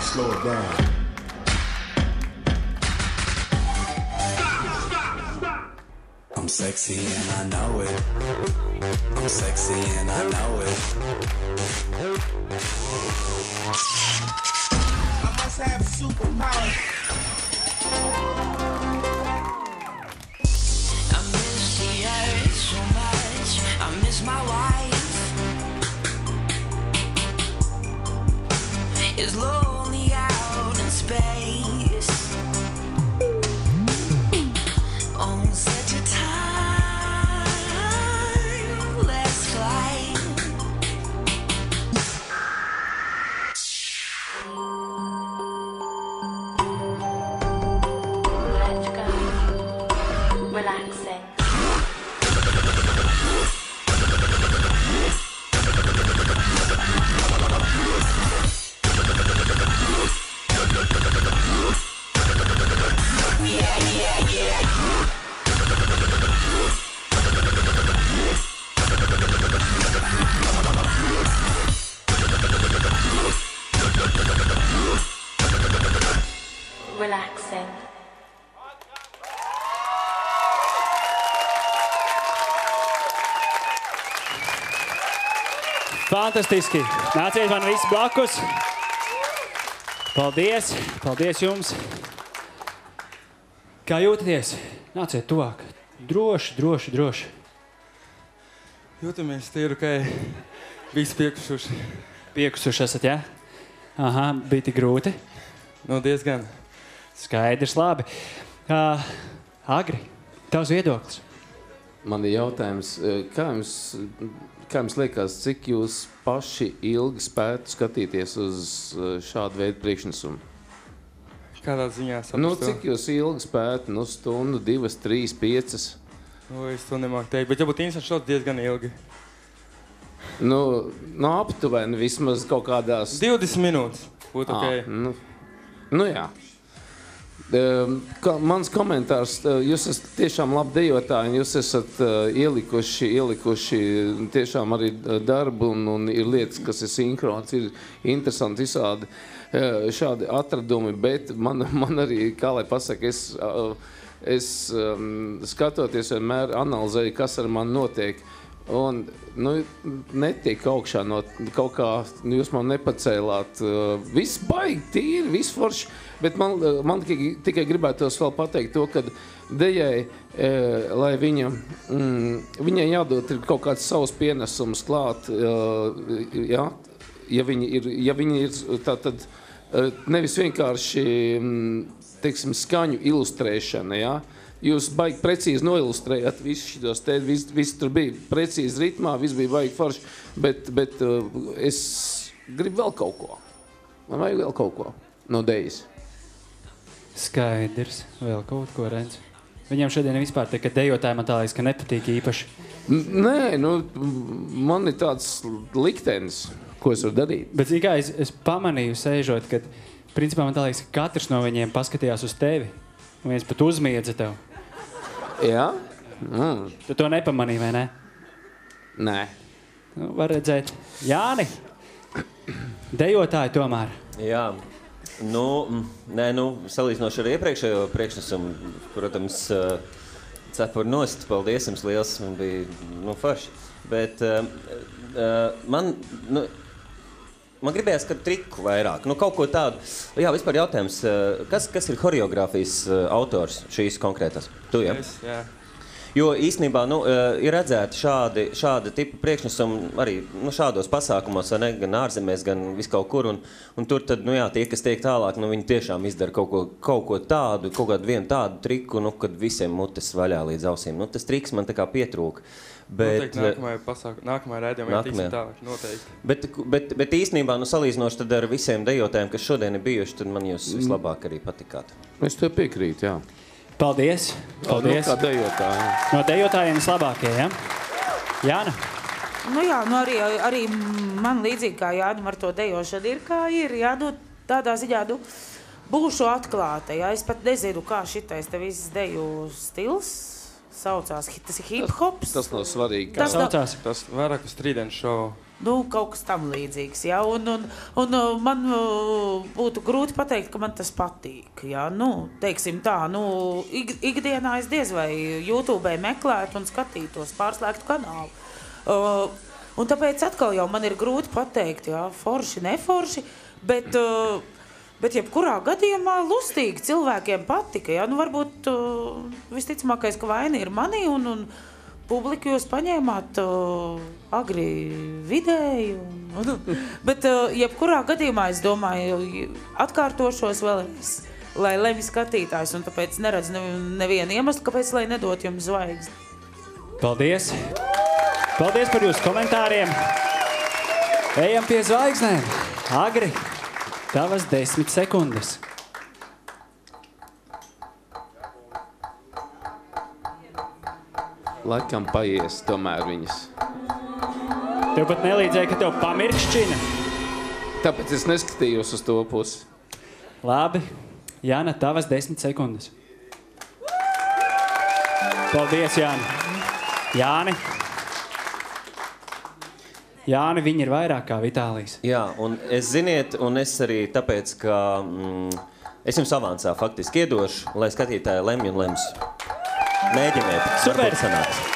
Slow it down. I'm sexy and I know it. I'm sexy and I know it. I must have superpowers. I miss the air so much. I miss my wife. It's lonely out in space. On such a timeless flight. Let's go. Relaxing. Relaxing. Fantastiski! Nāciet man visi blakus! Paldies! Paldies jums! Kā jūtaties? Nāciet tuvāk! Droši, droši, droši! Jūtamies, tie ir ok. Visi piekusuši. Piekusuši esat, jā? Aha, bija tik grūti? Nu, diezgan. Skaidrs, labi. Agri, tavs viedoklis? Man ir jautājums, kā jums liekas, cik jūs paši ilgi spētu skatīties uz šādu veidu priekšnesumu? Kādā ziņā saprastu? Nu, cik jūs ilgi spētu? Nu, stundu, 2, 3, 5? Nu, es to nemāku teikt, bet ja būtu interesanti šodien diezgan ilgi. Nu, aptuveni vismaz kaut kādās... 20 minūtes būtu ok. Nu jā. Mans komentārs, jūs esat tiešām labi dejotāji, jūs esat ielikuši tiešām arī darbu un ir lietas, kas ir sinhrons, ir interesanti visādi šādi atradumi, bet man arī, kā lai pasaka, es skatoties vienmēr analizēju, kas ar mani notiek. Un, netiek augšā no kaut kā, jūs man nepacēlāt, viss baigi, tīri, viss forši, bet man tikai gribētos vēl pateikt to, ka Dejai, lai viņai jādod ir kaut kāds savs pienesums klāt, ja viņi ir tātad nevis vienkārši, teiksim, skaņu ilustrēšana, ja? Jūs baigi precīzi noilustrējāt visu šitos te, viss tur bija precīzi ritmā, viss bija baigi forši, bet es gribu vēl kaut ko. Man vajag vēl kaut ko no Dejas. Skaidrs, vēl kaut ko, Renz. Viņam šodien vispār te, ka dejotāji man tā liekas, ka nepatīk īpaši. Nē, man ir tāds liktenis, ko es varu darīt. Bet kā es pamanīju sēžot, kad principā man tā liekas, ka katrs no viņiem paskatījās uz tevi. Un viens pat uzmiedza tev. Jā? Tu to nepamanīji, vai ne? Nē. Nu, var redzēt. Jāni, dejotāji tomēr. Jā. Salīdzinoši ar iepriekšējo priekšnesumu, protams, cepuri nost, paldies jums liels, man bija, forši. Bet man gribējās, ka triku vairāk, kaut ko tādu. Jā, vispār jautājums, kas ir horeogrāfijas autors šīs konkrētās? Tu, ja? Es, jā. Jo īstenībā, ir redzēti šādi tipi priekšnesumi arī, šādos pasākumos, vai ne, gan ārzemēs, gan vis kaut kur, un tur tad, tie, kas tiek tālāk, viņi tiešām izdara kaut ko tādu, kaut kādu vienu tādu triku, kad visiem mutes vaļā līdz ausīm. Tas triks man tā kā pietrūka. Noteikti nākamajā rēdījumā tiksim tālāk, noteikti. Bet īstenībā, salīdzinoši tad ar visiem dejotājiem, kas šodien ir bijuši, tad man jūs vislabāk arī patikāt. Es tev piekrītu, jā. Paldies! Paldies! Nu, kā dejotāji. No dejotājiem vislabākie, ja? Jāna? Nu jā, nu arī man līdzīgi kā Jānim ar to dejošanu ir, kā ir. Jā, nu tādā ziņā, nu, būšu atklāta, jā. Es pat nezinu, kā šitais te viss deju stils saucās. Tas ir hip-hops. Tas nav svarīgi. Kā saucās? Tas vairāk uz strīdens šovu. Nu, kaut kas tam līdzīgs, jā. Un man būtu grūti pateikt, ka man tas patīk, jā. Nu, teiksim tā, nu, ikdienā es diez vai YouTube meklētu un skatītos pārslēgtu kanālu. Un tāpēc atkal jau man ir grūti pateikt, jā, forši, neforši, bet jebkurā gadījumā lustīgi cilvēkiem patika, jā. Nu, varbūt visticamākais, ka vaina ir manī un publiku jūs paņēmāt agri vidēji, bet jebkurā gadījumā es domāju, atkārtošos vēlreiz, lai lemj skatītājs, un tāpēc neredzu nevienu iemeslu, kāpēc, lai nedot jums zvaigzni. Paldies! Paldies par jūsu komentāriem! Ejam pie zvaigznēm! Agri, tavas 10 sekundes. Laikam paies tomēr viņas. Tev pat nelīdzēja, ka tev pamirkšķina. Tāpēc es neskatījos uz to pusi. Labi. Jāna, tavas 10 sekundes. Paldies, Jāni. Jāni, viņi ir vairāk kā Vitālijs. Jā, un es ziniet, un es arī tāpēc, ka es jums avansā faktiski iedošu, lai skatītāji lemj un lems. Mēģiniet. Super! Varbūt sanāks.